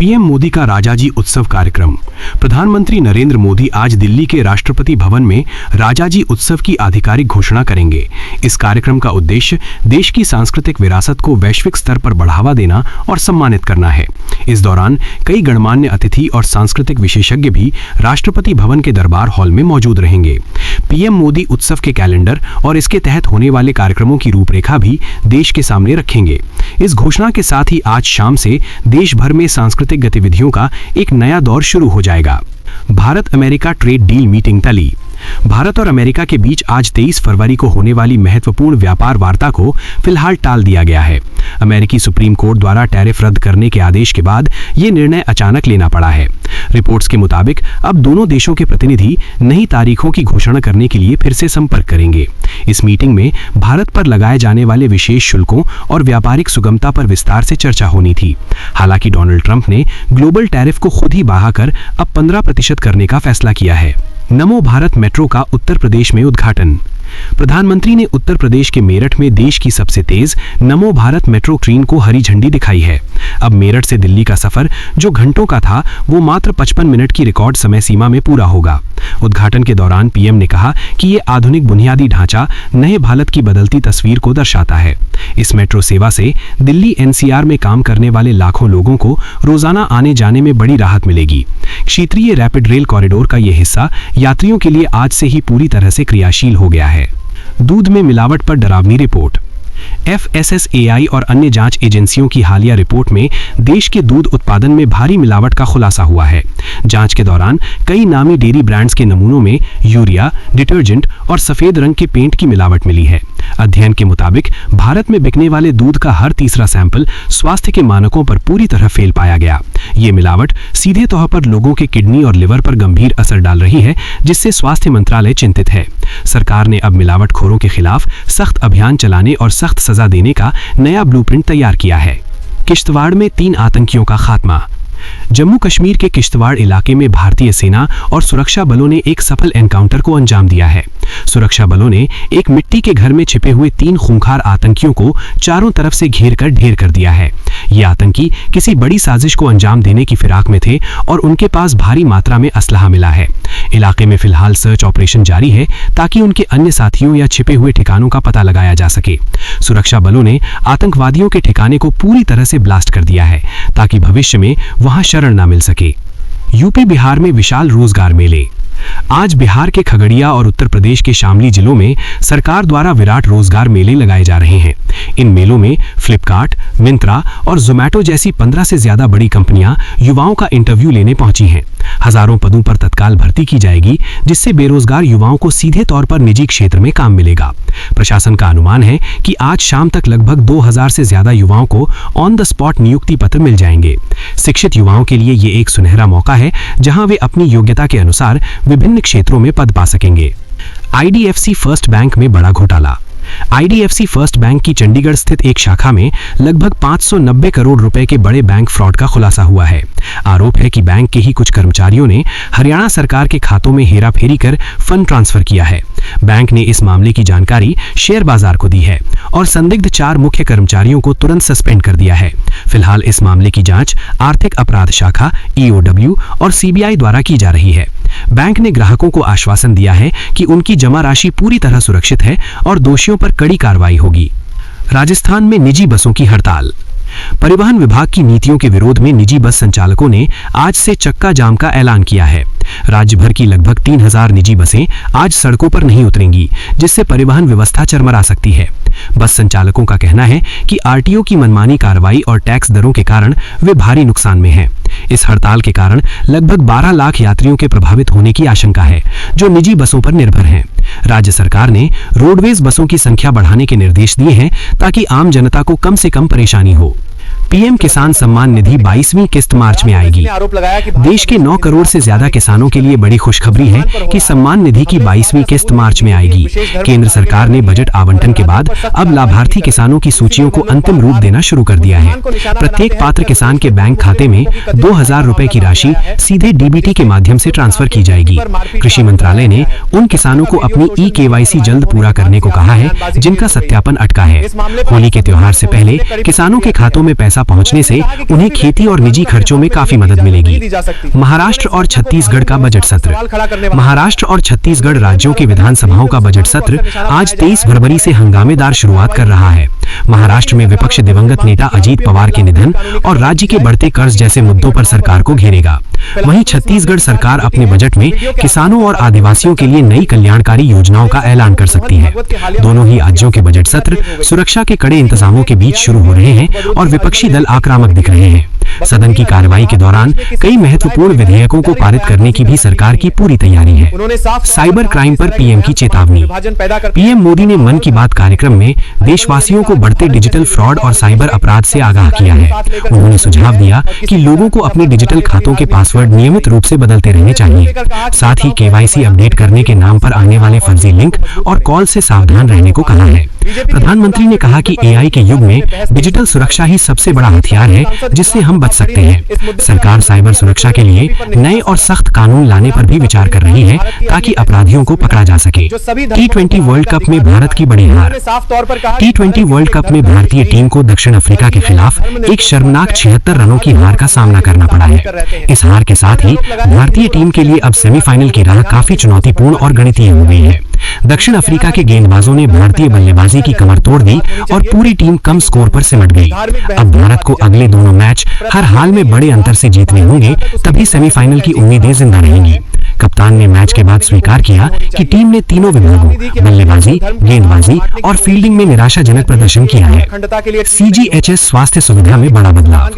PM Modi का राजाजी उत्सव कार्यक्रम। प्रधानमंत्री नरेंद्र मोदी आज दिल्ली के राष्ट्रपति भवन में राजाजी उत्सव की आधिकारिक घोषणा करेंगे। इस कार्यक्रम का उद्देश्य देश की सांस्कृतिक विरासत को वैश्विक स्तर पर बढ़ावा देना और सम्मानित करना है। इस दौरान कई गणमान्य अतिथि और सांस्कृतिक विशेषज्ञ भी राष्ट्रपति भवन के दरबार हॉल में मौजूद रहेंगे। पीएम मोदी उत्सव के कैलेंडर और इसके तहत होने वाले कार्यक्रमों की रूपरेखा भी देश के सामने रखेंगे। इस घोषणा के साथ ही आज शाम से देश भर में सांस्कृतिक गतिविधियों का एक नया दौर शुरू हो जाएगा। Bharat America trade deal meeting टली। भारत और अमेरिका के बीच आज 23 फरवरी को होने वाली महत्वपूर्ण व्यापार वार्ता को फिलहाल टाल दिया गया है। अमेरिकी सुप्रीम कोर्ट द्वारा टैरिफ रद्द करने के आदेश के बाद ये निर्णय अचानक लेना पड़ा है। रिपोर्ट्स के मुताबिक अब दोनों देशों के प्रतिनिधि नई तारीखों की घोषणा करने के लिए फिर से संपर्क करेंगे। इस मीटिंग में भारत पर लगाए जाने वाले विशेष शुल्कों और व्यापारिक सुगमता पर विस्तार से चर्चा होनी थी। हालांकि डोनाल्ड ट्रंप ने ग्लोबल टैरिफ को खुद ही बढ़ाकर अब 15% करने का फैसला किया है। नमो भारत मेट्रो का उत्तर प्रदेश में उद्घाटन। प्रधानमंत्री ने उत्तर प्रदेश के मेरठ में देश की सबसे तेज नमो भारत मेट्रो ट्रेन को हरी झंडी दिखाई है। अब मेरठ से दिल्ली का सफर जो घंटों का था वो मात्र 55 मिनट की रिकॉर्ड समय सीमा में पूरा होगा। उद्घाटन के दौरान पीएम ने कहा कि ये आधुनिक बुनियादी ढांचा नए भारत की बदलती तस्वीर को दर्शाता है। इस मेट्रो सेवा से दिल्ली एनसीआर में काम करने वाले लाखों लोगों को रोजाना आने जाने में बड़ी राहत मिलेगी। क्षेत्रीय रैपिड रेल कॉरिडोर का यह हिस्सा यात्रियों के लिए आज से ही पूरी तरह से क्रियाशील हो गया है। दूध में मिलावट पर डरावनी रिपोर्ट। FSSAI और अन्य जांच एजेंसियों की हालिया रिपोर्ट में देश के दूध उत्पादन में भारी मिलावट का खुलासा हुआ है। जांच के दौरान कई नामी डेयरी ब्रांड्स के नमूनों में यूरिया, डिटर्जेंट और सफेद रंग के पेंट की मिलावट मिली है। अध्ययन के मुताबिक भारत में बिकने वाले दूध का हर तीसरा सैंपल स्वास्थ्य के मानकों पर पूरी तरह फेल पाया गया। ये मिलावट सीधे तौर पर लोगों के किडनी और लिवर पर गंभीर असर डाल रही है, जिससे स्वास्थ्य मंत्रालय चिंतित है। सरकार ने अब मिलावटखोरों के खिलाफ सख्त अभियान चलाने और सख्त सजा देने का नया ब्लूप्रिंट तैयार किया है। किश्तवाड़ में 3 आतंकियों का खात्मा। जम्मू कश्मीर के किश्तवाड़ इलाके में भारतीय सेना और सुरक्षा बलों ने एक सफल एनकाउंटर को अंजाम दिया है। सुरक्षा बलों ने एक मिट्टी के घर में छिपे हुए 3 खूंखार आतंकियों को चारों तरफ से घेर कर ढेर कर दिया है। ये आतंकी किसी बड़ी साजिश को अंजाम देने की फिराक में थे और उनके पास भारी मात्रा में असलहा मिला है। इलाके में फिलहाल सर्च ऑपरेशन जारी है ताकि उनके अन्य साथियों या छिपे हुए ठिकानों का पता लगाया जा सके। सुरक्षा बलों ने आतंकवादियों के ठिकाने को पूरी तरह से ब्लास्ट कर दिया है ताकि भविष्य में वहां शरण न मिल सके। यूपी बिहार में विशाल रोजगार मेले। आज बिहार के खगड़िया और उत्तर प्रदेश के शामली जिलों में सरकार द्वारा विराट रोजगार मेले लगाए जा रहे हैं। इन मेलों में फ्लिपकार्ट, मिंत्रा और जोमैटो जैसी 15 से ज्यादा बड़ी कंपनियां युवाओं का इंटरव्यू लेने पहुंची हैं। हजारों पदों पर तत्काल भर्ती की जाएगी, जिससे बेरोजगार युवाओं को सीधे तौर पर निजी क्षेत्र में काम मिलेगा। प्रशासन का अनुमान है कि आज शाम तक लगभग 2000 से ज्यादा युवाओं को ऑन द स्पॉट नियुक्ति पत्र मिल जाएंगे। शिक्षित युवाओं के लिए ये एक सुनहरा मौका है जहां वे अपनी योग्यता के अनुसार विभिन्न क्षेत्रों में पद पा सकेंगे। IDFC फर्स्ट बैंक में बड़ा घोटाला। IDFC फर्स्ट बैंक की चंडीगढ़ स्थित एक शाखा में लगभग 590 करोड़ रुपए के बड़े बैंक फ्रॉड का खुलासा हुआ है। आरोप है कि बैंक के ही कुछ कर्मचारियों ने हरियाणा सरकार के खातों में हेराफेरी कर फंड ट्रांसफर किया है। बैंक ने इस मामले की जानकारी शेयर बाजार को दी है और संदिग्ध 4 मुख्य कर्मचारियों को तुरंत सस्पेंड कर दिया है। फिलहाल इस मामले की जांच आर्थिक अपराध शाखा EOW और CBI द्वारा की जा रही है। बैंक ने ग्राहकों को आश्वासन दिया है कि उनकी जमा राशि पूरी तरह सुरक्षित है और दोषियों पर कड़ी कार्रवाई होगी। राजस्थान में निजी बसों की हड़ताल। परिवहन विभाग की नीतियों के विरोध में निजी बस संचालकों ने आज से चक्का जाम का ऐलान किया है। राज्य भर की लगभग 3000 निजी बसें आज सड़कों पर नहीं उतरेंगी, जिससे परिवहन व्यवस्था चरमरा सकती है। बस संचालकों का कहना है कि RTO की मनमानी कार्रवाई और टैक्स दरों के कारण वे भारी नुकसान में हैं। इस हड़ताल के कारण लगभग 12 लाख यात्रियों के प्रभावित होने की आशंका है, जो निजी बसों पर निर्भर हैं। राज्य सरकार ने रोडवेज बसों की संख्या बढ़ाने के निर्देश दिए हैं ताकि आम जनता को कम से कम परेशानी हो। पीएम किसान सम्मान निधि 22वीं किस्त मार्च में आएगी। देश के 9 करोड़ से ज्यादा किसानों के लिए बड़ी खुशखबरी है कि सम्मान निधि की 22वीं किस्त मार्च में आएगी। केंद्र सरकार ने बजट आवंटन के बाद अब लाभार्थी किसानों की सूचियों को अंतिम रूप देना शुरू कर दिया है। प्रत्येक पात्र किसान के बैंक खाते में 2000 रुपए की राशि सीधे DBT के माध्यम से ट्रांसफर की जाएगी। कृषि मंत्रालय ने उन किसानों को अपनी eKYC जल्द पूरा करने को कहा है जिनका सत्यापन अटका है। होली के त्योहार से पहले किसानों के खातों में पैसे पैसा पहुंचने से उन्हें खेती और निजी खर्चों में काफी मदद मिलेगी। महाराष्ट्र और छत्तीसगढ़ का बजट सत्र। महाराष्ट्र और छत्तीसगढ़ राज्यों के विधानसभाओं का बजट सत्र आज 23 फरवरी से हंगामेदार शुरुआत कर रहा है। महाराष्ट्र में विपक्ष दिवंगत नेता अजीत पवार के निधन और राज्य के बढ़ते कर्ज जैसे मुद्दों पर सरकार को घेरेगा। वहीं छत्तीसगढ़ सरकार अपने बजट में किसानों और आदिवासियों के लिए नई कल्याणकारी योजनाओं का ऐलान कर सकती है। दोनों ही राज्यों के बजट सत्र सुरक्षा के कड़े इंतजामों के बीच शुरू हो रहे हैं और विपक्षी दल आक्रामक दिख रहे हैं। सदन की कार्रवाई के दौरान कई महत्वपूर्ण विधेयकों को पारित करने की भी सरकार की पूरी तैयारी है। साइबर क्राइम पर पीएम की चेतावनी। पीएम मोदी ने मन की बात कार्यक्रम में देशवासियों को बढ़ते डिजिटल फ्रॉड और साइबर अपराध से आगाह किया है। उन्होंने सुझाव दिया कि लोगों को अपने डिजिटल खातों के पासवर्ड नियमित रूप से बदलते रहने चाहिए। साथ ही केवाईसी अपडेट करने के नाम पर आने वाले फर्जी लिंक और कॉल से सावधान रहने को कहा है। प्रधानमंत्री ने कहा कि एआई के युग में डिजिटल सुरक्षा ही सबसे बड़ा हथियार है जिससे हम बच सकते हैं। सरकार साइबर सुरक्षा के लिए नए और सख्त कानून लाने पर भी विचार कर रही है ताकि अपराधियों को पकड़ा जा सके। T20 वर्ल्ड कप में भारत की बड़ी हार। T20 वर्ल्ड कप में भारतीय टीम को दक्षिण अफ्रीका के खिलाफ एक शर्मनाक 76 रनों की हार का सामना करना पड़ा है। इस हार के साथ ही भारतीय टीम के लिए अब सेमीफाइनल की राह काफी चुनौतीपूर्ण और गणितीय हो गई है। दक्षिण अफ्रीका के गेंदबाजों ने भारतीय बल्लेबाजी की कमर तोड़ दी और पूरी टीम कम स्कोर पर सिमट गई। अब भारत को अगले दोनों मैच हर हाल में बड़े अंतर से जीतने होंगे, तभी सेमीफाइनल की उम्मीदें जिंदा रहेंगी। कप्तान ने मैच के बाद स्वीकार किया कि टीम ने तीनों विभागों बल्लेबाजी, गेंदबाजी और फील्डिंग में निराशाजनक प्रदर्शन किया है। CGHS स्वास्थ्य सुविधा में बड़ा बदलाव।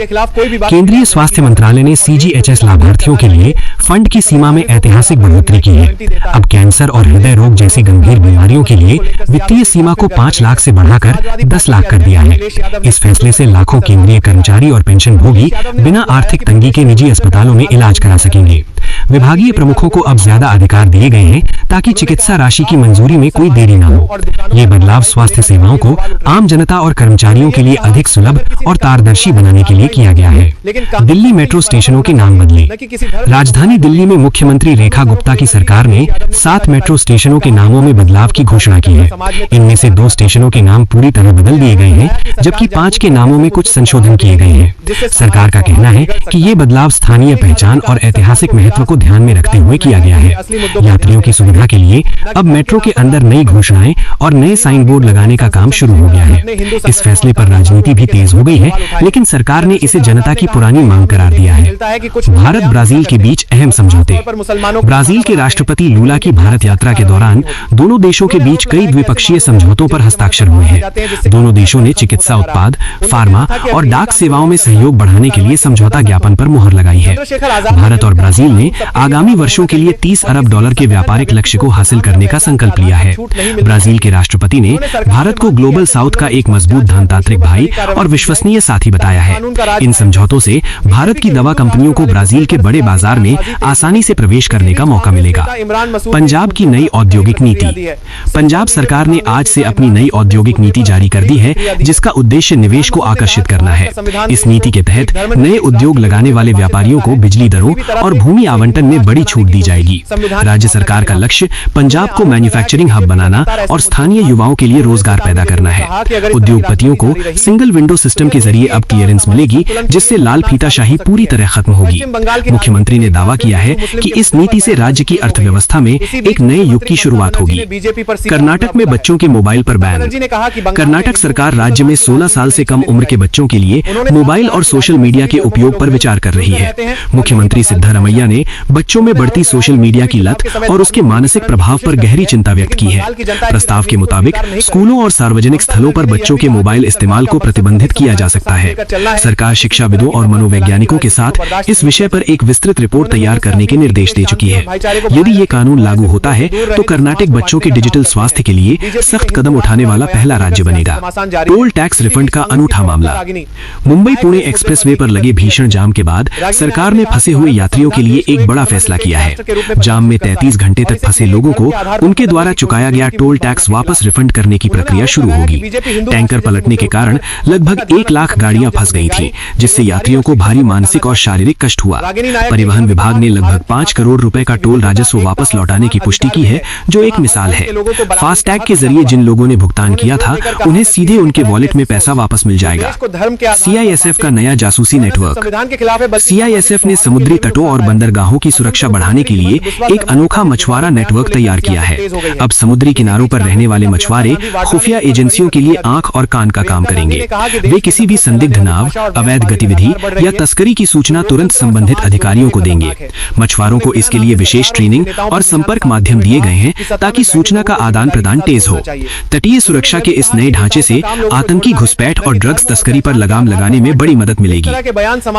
केंद्रीय स्वास्थ्य मंत्रालय ने CGHS लाभार्थियों के लिए फंड की सीमा में ऐतिहासिक बढ़ोतरी की है। अब कैंसर और हृदय रोग जैसी गंभीर बीमारियों के लिए वित्तीय सीमा को 5 लाख से बढ़ाकर 10 लाख कर दिया है। इस फैसले से लाखों केंद्रीय कर्मचारी और पेंशन भोगी बिना आर्थिक तंगी के निजी अस्पतालों में इलाज करा सकेंगे। विभागीय प्रमुखों को अब ज्यादा अधिकार दिए गए हैं ताकि चिकित्सा राशि की मंजूरी में कोई देरी न हो। ये बदलाव स्वास्थ्य सेवाओं को आम जनता और कर्मचारियों के लिए अधिक सुलभ और पारदर्शी बनाने के लिए किया गया है। दिल्ली मेट्रो स्टेशनों के नाम बदले। राजधानी दिल्ली में मुख्यमंत्री रेखा गुप्ता की सरकार ने 7 मेट्रो स्टेशनों के नामों में बदलाव की घोषणा की है। इनमें से 2 स्टेशनों के नाम पूरी तरह बदल दिए गए हैं, जबकि 5 के नामों में कुछ संशोधन किए गए हैं। सरकार का कहना है कि ये बदलाव स्थानीय पहचान और ऐतिहासिक महत्व को ध्यान में रखते हुए किया गया है। यात्रियों की सुविधा के लिए अब मेट्रो के अंदर नई घोषणाएं और नए साइन बोर्ड लगाने का काम शुरू हो गया है। इस फैसले पर राजनीति भी तेज हो गई है, लेकिन सरकार ने इसे जनता की पुरानी मांग करार दिया है। भारत ब्राजील के बीच अहम समझौते। ब्राजील के राष्ट्रपति लूला की भारत यात्रा के दौरान दोनों देशों के बीच कई द्विपक्षीय समझौतों पर हस्ताक्षर हुए हैं। दोनों देशों ने चिकित्सा उत्पाद, फार्मा और डाक सेवाओं में सहयोग बढ़ाने के लिए समझौता ज्ञापन पर मुहर लगाई है। भारत और ब्राजील ने आगामी वर्षों के लिए $30 अरब के व्यापारिक लक्ष्य को हासिल करने का संकल्प लिया है। ब्राजील के राष्ट्रपति ने भारत को ग्लोबल साउथ का एक मजबूत धनतांत्रिक भाई और विश्वसनीय साथी बताया है। इन समझौतों से भारत की दवा कंपनियों को ब्राजील के बड़े बाजार में आसानी से प्रवेश करने का मौका मिलेगा। पंजाब की नई औद्योगिक नीति। पंजाब सरकार ने आज से अपनी नई औद्योगिक नीति जारी कर दी है, जिसका उद्देश्य निवेश को आकर्षित करना है। इस नीति के तहत नए उद्योग लगाने वाले व्यापारियों को बिजली दरों और भूमि आवंटन में बड़ी छूट दी जाएगी। राज्य सरकार का लक्ष्य पंजाब को मैन्युफैक्चरिंग हब बनाना और स्थानीय युवाओं के लिए रोजगार पैदा करना है। उद्योगपतियों को सिंगल विंडो सिस्टम के जरिए अब क्लियरेंस मिलेगी, जिससे लाल फीताशाही पूरी तरह खत्म होगी। मुख्यमंत्री ने दावा किया है कि इस नीति से राज्य की अर्थव्यवस्था में एक नए युग की शुरुआत होगी। कर्नाटक में बच्चों के मोबाइल पर बैन। कर्नाटक सरकार राज्य में 16 साल से कम उम्र के बच्चों के लिए मोबाइल और सोशल मीडिया के उपयोग पर विचार कर रही है। मुख्यमंत्री सिद्धारमैया ने बच्चों में बढ़ती सोशल मीडिया की लत और उसके मानसिक प्रभाव पर गहरी चिंता व्यक्त की है। प्रस्ताव के मुताबिक स्कूलों और सार्वजनिक स्थलों पर बच्चों के मोबाइल इस्तेमाल को प्रतिबंधित किया जा सकता है। सरकार शिक्षाविदों और मनोवैज्ञानिकों के साथ इस विषय पर एक विस्तृत रिपोर्ट तैयार करने के निर्देश दे चुकी है। यदि ये कानून लागू होता है तो कर्नाटक बच्चों के डिजिटल स्वास्थ्य के लिए सख्त कदम उठाने वाला पहला राज्य बनेगा। टोल टैक्स रिफंड का अनूठा मामला। मुंबई पुणे एक्सप्रेसवे पर लगे भीषण जाम के बाद सरकार ने फंसे हुए यात्रियों के लिए एक बड़ा बड़ा फैसला किया है। जाम में 33 घंटे तक फंसे लोगों को उनके द्वारा चुकाया गया टोल टैक्स वापस रिफंड करने की प्रक्रिया शुरू होगी। टैंकर पलटने के कारण लगभग 1 लाख गाड़ियां फंस गई थी, जिससे यात्रियों को भारी मानसिक और शारीरिक कष्ट हुआ। परिवहन विभाग ने लगभग 5 करोड़ रुपए का टोल राजस्व वापस लौटाने की पुष्टि की है, जो एक मिसाल है। फास्टैग के जरिए जिन लोगों ने भुगतान किया था, उन्हें सीधे उनके वॉलेट में पैसा वापस मिल जाएगा। CISF का नया जासूसी नेटवर्क। CISF ने समुद्री तटों और बंदरगाहों की सुरक्षा बढ़ाने के लिए एक अनोखा मछुआरा नेटवर्क तैयार किया है। अब समुद्री किनारों पर रहने वाले मछुआरे खुफिया एजेंसियों के लिए आंख और कान का काम करेंगे। वे किसी भी संदिग्ध नाव, अवैध गतिविधि या तस्करी की सूचना तुरंत संबंधित अधिकारियों को देंगे। मछुआरों को इसके लिए विशेष ट्रेनिंग और संपर्क माध्यम दिए गए हैं, ताकि सूचना का आदान प्रदान तेज हो। तटीय सुरक्षा के इस नए ढांचे से आतंकी घुसपैठ और ड्रग्स तस्करी पर लगाम लगाने में बड़ी मदद मिलेगी।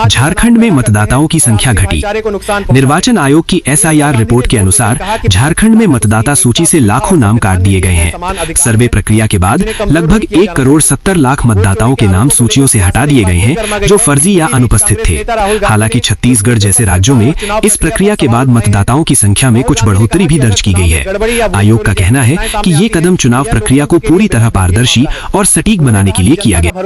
झारखंड में मतदाताओं की संख्या घटी। निर्वाचन आयोग की SIR रिपोर्ट के अनुसार झारखंड में मतदाता सूची से लाखों नाम काट दिए गए हैं। सर्वे प्रक्रिया के बाद लगभग 1 करोड़ 70 लाख मतदाताओं के नाम सूचियों से हटा दिए गए हैं, जो फर्जी या अनुपस्थित थे। हालांकि छत्तीसगढ़ जैसे राज्यों में इस प्रक्रिया के बाद मतदाताओं की संख्या में कुछ बढ़ोतरी भी दर्ज की गई है। आयोग का कहना है कि ये कदम चुनाव प्रक्रिया को पूरी तरह पारदर्शी और सटीक बनाने के लिए किया गया।